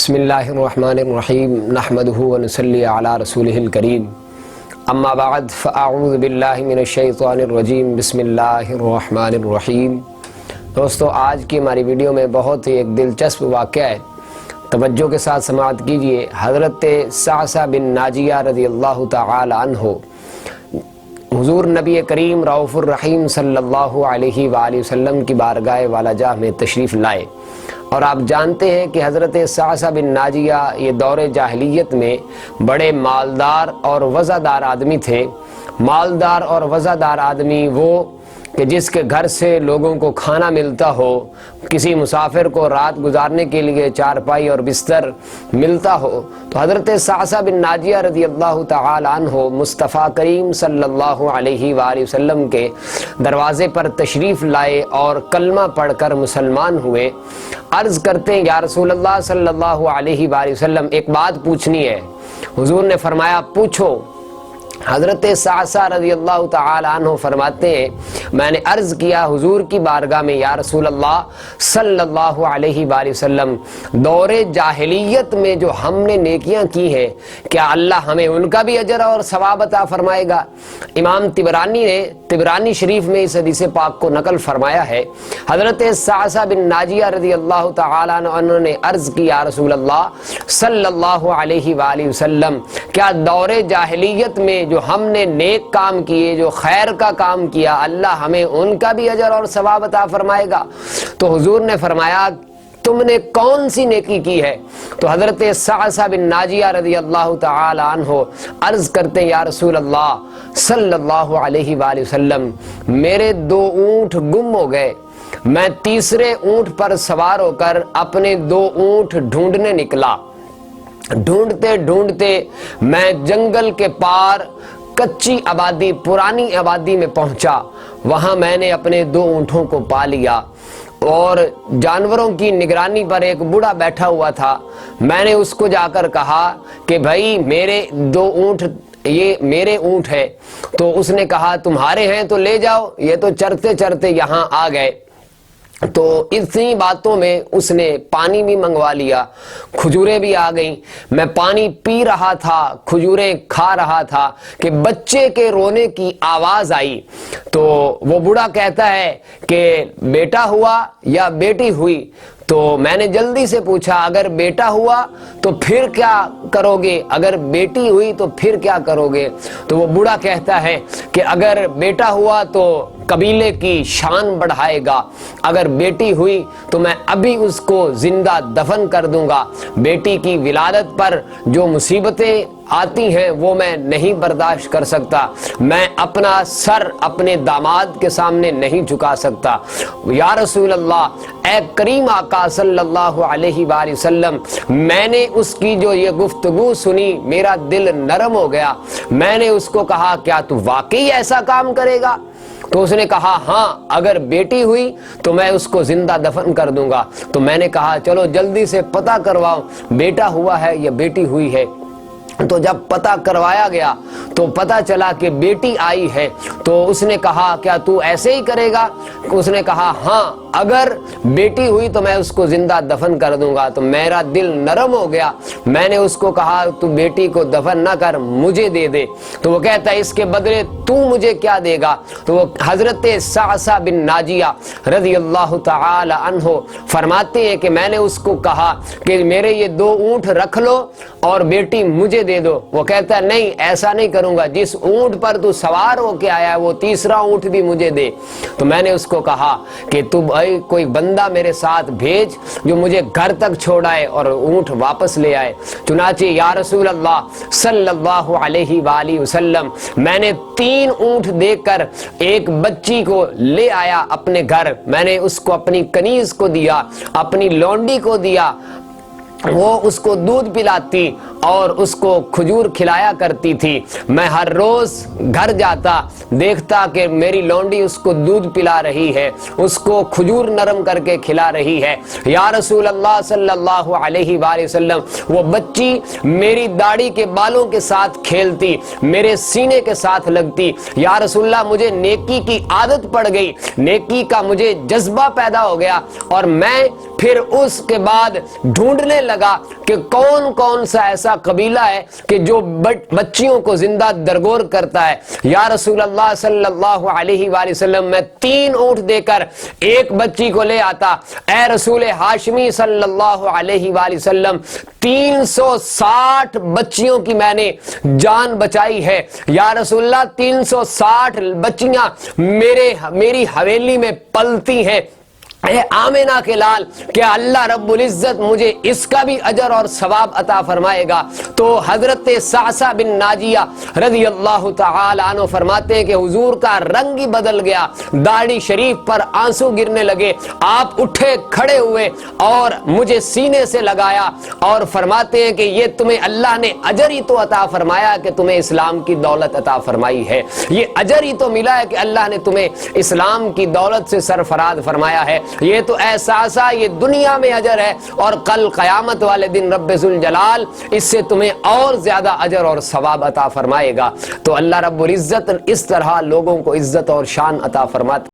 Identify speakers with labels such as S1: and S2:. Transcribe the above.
S1: بسم اللہ الرحمن الرحیم نحمدہ ونصلی علی رسولہ الکریم اما بعد فاعوذ باللہ من الشیطان الرجیم بسم اللہ الرحمن الرحیم۔ دوستو، آج کی ہماری ویڈیو میں بہت ہی ایک دلچسپ واقعہ ہے، توجہ کے ساتھ سماعت کیجئے۔ حضرت صعصع بن ناجیہ رضی اللہ تعالی عنہ حضور نبی کریم رؤوف الرحیم صلی اللہ علیہ وآلہ وسلم کی بارگاہ والا جاہ میں تشریف لائے، اور آپ جانتے ہیں کہ حضرت صعصع بن ناجیہ یہ دور جاہلیت میں بڑے مالدار اور وزادار آدمی تھے۔ مالدار اور وزادار آدمی وہ کہ جس کے گھر سے لوگوں کو کھانا ملتا ہو، کسی مسافر کو رات گزارنے کے لیے چارپائی اور بستر ملتا ہو، تو حضرت صعصع بن ناجیہ رضی اللہ تعالی عنہ مصطفیٰ کریم صلی اللہ علیہ وآلہ وسلم کے دروازے پر تشریف لائے اور کلمہ پڑھ کر مسلمان ہوئے۔ عرض کرتے ہیں، یا رسول اللہ صلی اللہ علیہ وآلہ وسلم، ایک بات پوچھنی ہے۔ حضور نے فرمایا، پوچھو۔ حضرت صعصع رضی اللہ تعالی عنہ فرماتے ہیں، میں نے عرض کیا حضور کی بارگاہ میں، یا رسول اللہ صلی اللہ علیہ وآلہ وسلم، دور جاہلیت میں جو ہم نے نیکیاں کی ہیں، کیا اللہ ہمیں ان کا بھی اجر اور ثواب عطا فرمائے گا؟ امام طبرانی نے طبرانی شریف میں اس حدیث پاک کو نقل فرمایا ہے۔ حضرت صعصع بن ناجیہ رضی اللہ تعالی عنہ نے عرض کی، یا رسول اللہ صلی اللہ علیہ وآلہ وسلم، کیا دور جاہلیت میں جو ہم نے نیک کام کیے، جو خیر کا کام کیا، اللہ ہمیں ان کا بھی اجر اور ثواب عطا فرمائے گا؟ تو حضور نے فرمایا، تم نے کون سی نیکی کی ہے؟ تو حضرت صعصع بن ناجیہ رضی اللہ تعالی عنہ عرض کرتے ہیں، یا رسول اللہ صلی اللہ علیہ وآلہ وسلم، میرے 2 اونٹ گم ہو گئے، میں تیسرے اونٹ پر سوار ہو کر اپنے 2 اونٹ ڈھونڈنے نکلا۔ ڈھونڈتے ڈھونڈتے میں جنگل کے پار کچی آبادی، پرانی آبادی میں پہنچا۔ وہاں میں نے اپنے 2 اونٹوں کو پا لیا، اور جانوروں کی نگرانی پر ایک بوڑھا بیٹھا ہوا تھا۔ میں نے اس کو جا کر کہا کہ بھائی میرے 2 اونٹ، یہ میرے اونٹ ہے۔ تو اس نے کہا، تمہارے ہیں تو لے جاؤ، یہ تو چرتے چرتے یہاں آ گئے۔ تو اتنی باتوں میں اس نے پانی بھی منگوا لیا، کھجوریں بھی آ گئیں۔ میں پانی پی رہا تھا، کھجوریں کھا رہا تھا کہ بچے کے رونے کی آواز آئی۔ تو وہ بوڑھا کہتا ہے کہ بیٹا ہوا یا بیٹی ہوئی؟ تو میں نے جلدی سے پوچھا، اگر بیٹا ہوا تو پھر کیا کرو گے؟ اگر بیٹی ہوئی تو پھر کیا کرو گے؟ تو وہ بوڑھا کہتا ہے کہ اگر بیٹا ہوا تو قبیلے کی شان بڑھائے گا، اگر بیٹی ہوئی تو میں ابھی اس کو زندہ دفن کر دوں گا۔ بیٹی کی ولادت پر جو مصیبتیں آتی ہیں وہ میں نہیں برداشت کر سکتا، میں اپنا سر اپنے داماد کے سامنے نہیں جھکا سکتا۔ یا رسول اللہ، اے کریم آقا صلی اللہ علیہ وآلہ وسلم، میں نے اس کی جو یہ گفتگو سنی، میرا دل نرم ہو گیا۔ میں نے اس کو کہا، کیا تو واقعی ایسا کام کرے گا؟ تو اس نے کہا، ہاں، اگر بیٹی ہوئی تو میں اس کو زندہ دفن کر دوں گا۔ تو میں نے کہا، چلو جلدی سے پتہ کرواؤ بیٹا ہوا ہے یا بیٹی ہوئی ہے۔ تو جب پتہ کروایا گیا تو پتہ چلا کہ بیٹی آئی ہے۔ تو اس نے کہا، کیا تو ایسے ہی کرے گا؟ اس نے کہا، ہاں، اگر بیٹی ہوئی تو میں اس کو زندہ دفن کر دوں گا۔ تو میرا دل نرم ہو گیا۔ میں نے اس کو کہا، تو بیٹی کو دفن نہ کر، مجھے دے دے۔ تو وہ کہتا ہے، اس کے بدلے تو مجھے کیا دے گا؟ تو وہ حضرت صعصع بن ناجیہ رضی اللہ تعالی عنہ فرماتے ہیں کہ میں نے اس کو کہا کہ میرے یہ 2 اونٹ رکھ لو اور بیٹی مجھے دے دو۔ وہ کہتا ہے، نہیں، ایسا نہیں کروں گا، جس اونٹ پر تو سوار ہو کے آیا ہے وہ تیسرا اونٹ بھی مجھے دے۔ تو میں نے اس کو کہا کہ تو بھائی کوئی بندہ میرے ساتھ بھیج جو مجھے گھر تک چھوڑائے اور اونٹ واپس لے آئے۔ چنانچہ یا رسول اللہ صلی اللہ علیہ وآلہ وسلم، میں نے 3 اونٹ دے کر ایک بچی کو لے آیا اپنے گھر۔ میں نے اس کو اپنی کنیز کو دیا، اپنی لونڈی کو دیا، وہ اس کو دودھ پلاتی اور اس کو کھجور کھلایا کرتی تھی۔ میں ہر روز گھر جاتا، دیکھتا کہ میری لونڈی اس کو دودھ پلا رہی ہے، اس کو کھجور نرم کر کے کھلا رہی ہے۔ یا رسول اللہ صلی اللہ علیہ وآلہ وسلم، وہ بچی میری داڑھی کے بالوں کے ساتھ کھیلتی، میرے سینے کے ساتھ لگتی۔ یا رسول اللہ، مجھے نیکی کی عادت پڑ گئی، نیکی کا مجھے جذبہ پیدا ہو گیا، اور میں پھر اس کے بعد ڈھونڈنے لگا کہ کہ کون کون سا ایسا قبیلہ ہے کہ جو بچیوں کو زندہ درگور کرتا ہے۔ یا رسول اللہ صلی اللہ علیہ وآلہ وسلم، میں 3 اونٹ دے کر ایک بچی کو لے آتا۔ اے رسول ہاشمی صلی اللہ علیہ وآلہ وسلم، 360 بچیوں کی میں نے جان بچائی ہے۔ یا رسول اللہ 360 بچیاں میری حویلی میں پلتی ہیں۔ اے آمنہ کے لال، کہ اللہ رب العزت مجھے اس کا بھی اجر اور ثواب عطا فرمائے گا۔ تو حضرت صعصع بن ناجیہ رضی اللہ تعالی عنہ فرماتے ہیں کہ حضور کا رنگ ہی بدل گیا، داڑھی شریف پر آنسو گرنے لگے۔ آپ اٹھے، کھڑے ہوئے اور مجھے سینے سے لگایا اور فرماتے ہیں کہ یہ تمہیں اللہ نے اجر ہی تو عطا فرمایا کہ تمہیں اسلام کی دولت عطا فرمائی ہے، یہ اجر ہی تو ملا ہے کہ اللہ نے تمہیں اسلام کی دولت سے سرفراز فرمایا ہے۔ یہ تو احساسا یہ دنیا میں اجر ہے، اور کل قیامت والے دن رب ذوالجلال اس سے تمہیں اور زیادہ اجر اور ثواب عطا فرمائے گا۔ تو اللہ رب العزت اس طرح لوگوں کو عزت اور شان عطا فرماتے